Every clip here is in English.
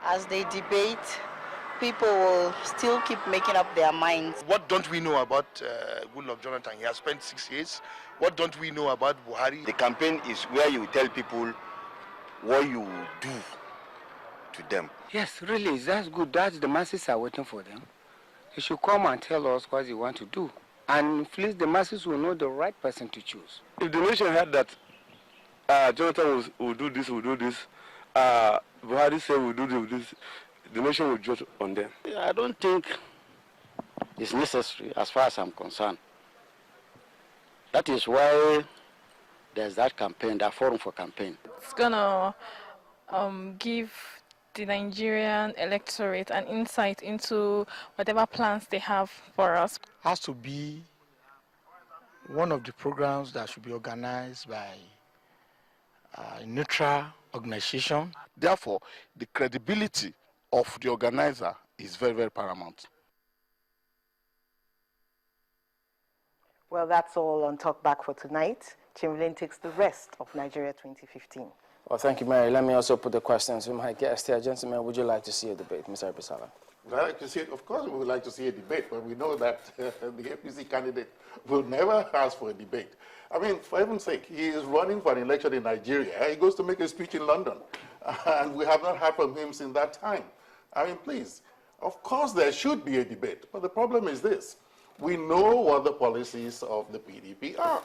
As they debate, people will still keep making up their minds. What don't we know about Goodluck Jonathan? He has spent 6 years. What don't we know about Buhari? The campaign is where you tell people what you do to them. Yes, really, that's good. That's the masses are waiting for them. They should come and tell us what they want to do. And please, the masses will know the right person to choose. If the nation heard that Jonathan will do this, Buhari said will do this, the nation will judge on them. I don't think it's necessary as far as I'm concerned. That is why there's that campaign, that forum for campaign. It's gonna give the Nigerian electorate an insight into whatever plans they have for us. Has to be one of the programs that should be organized by a neutral organization. Therefore, the credibility of the organizer is very, very paramount. Well, that's all on Talk Back for tonight. Chamberlain takes the rest of Nigeria 2015. Well, thank you, Mary. Let me also put the questions to my guest here. Gentlemen, would you like to see a debate, Mr. Aribisala? Would I like to see it? Of course we would like to see a debate, but we know that the APC candidate will never ask for a debate. I mean, for heaven's sake, he is running for an election in Nigeria. He goes to make a speech in London, and we have not heard from him since that time. I mean, please, of course there should be a debate, but the problem is this. We know what the policies of the PDP are.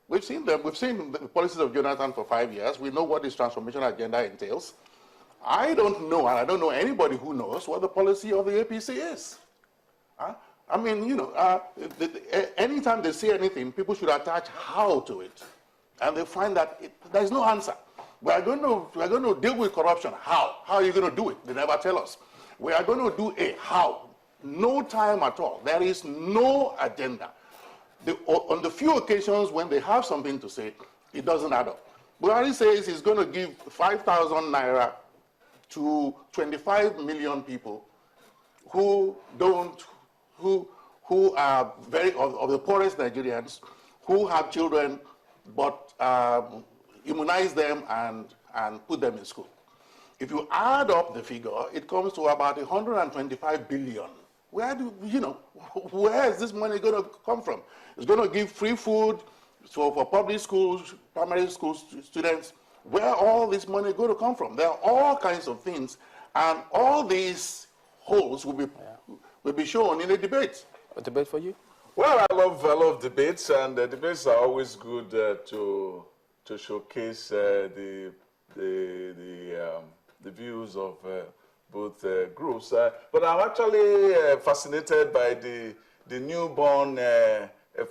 We've seen them. We've seen the policies of Jonathan for 5 years. We know what his transformation agenda entails. I don't know, and I don't know anybody who knows what the policy of the APC is. I mean, you know, anytime they say anything, people should attach how to it. And they find that there's no answer. We're going to deal with corruption. How? How are you going to do it? They never tell us. We are going to do a how. No time at all. There is no agenda. On the few occasions when they have something to say, it doesn't add up. Buhari says he's going to give 5,000 naira to 25 million people who are very of the poorest Nigerians, who have children, but immunize them and put them in school. If you add up the figure, it comes to about 125 billion. Where is this money going to come from? It's going to give free food for public schools, primary school students. Where all this money going to come from? There are all kinds of things, and all these holes will be shown in a debate. A debate for you? Well, I love debates, and debates are always good to showcase the views of both groups. But I'm actually fascinated by the newborn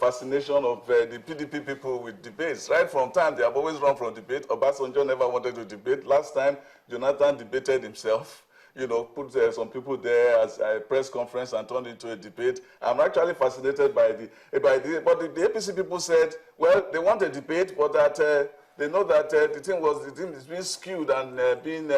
fascination of the PDP people with debates. Right from time, they have always run from debate. Obasanjo never wanted to debate. Last time, Jonathan debated himself. You know, put some people there as a press conference and turned into a debate. I'm actually fascinated by but the APC people said, well, they want a debate, but that they know that the thing is being skewed and being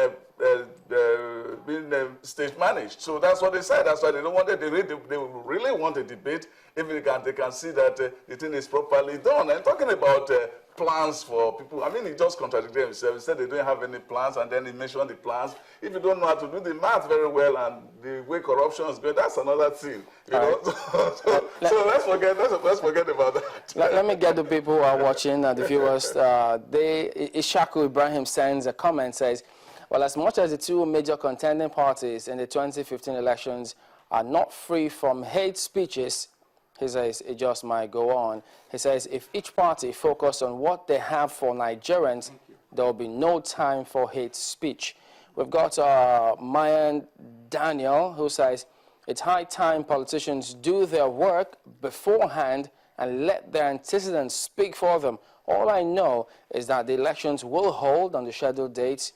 stage managed. So that's what they said. That's why they don't want it. They really want a debate if they can see that the thing is properly done. And talking about plans for people, I mean, he just contradicted himself. He said they don't have any plans, and then he mentioned the plans. If you don't know how to do the math very well and the way corruption is going, that's another thing. You know? So let's forget about that. Let me get the people who are watching, the viewers. Ishaku Ibrahim sends a comment, says, well, as much as the two major contending parties in the 2015 elections are not free from hate speeches, he says, it just might go on. He says, if each party focused on what they have for Nigerians, there will be no time for hate speech. We've got Mayan Daniel, who says, it's high time politicians do their work beforehand and let their antecedents speak for them. All I know is that the elections will hold on the scheduled dates.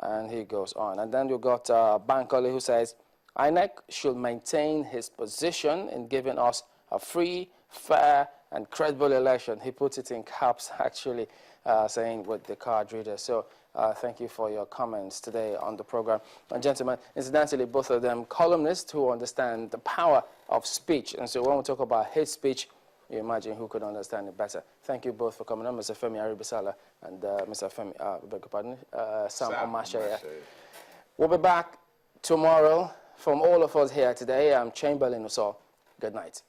And he goes on. And then you've got Bankole, who says, INEC should maintain his position in giving us a free, fair, and credible election. He puts it in caps, actually, saying with the card reader. So thank you for your comments today on the program. And gentlemen, incidentally, both of them columnists who understand the power of speech. And so when we talk about hate speech, you imagine who could understand it better. Thank you both for coming on, Mr. Femi Aribisala and Mr. Femi, beg your pardon, Sam Omatseye. We'll be back tomorrow. From all of us here today, I'm Chamberlain Uso. Good night.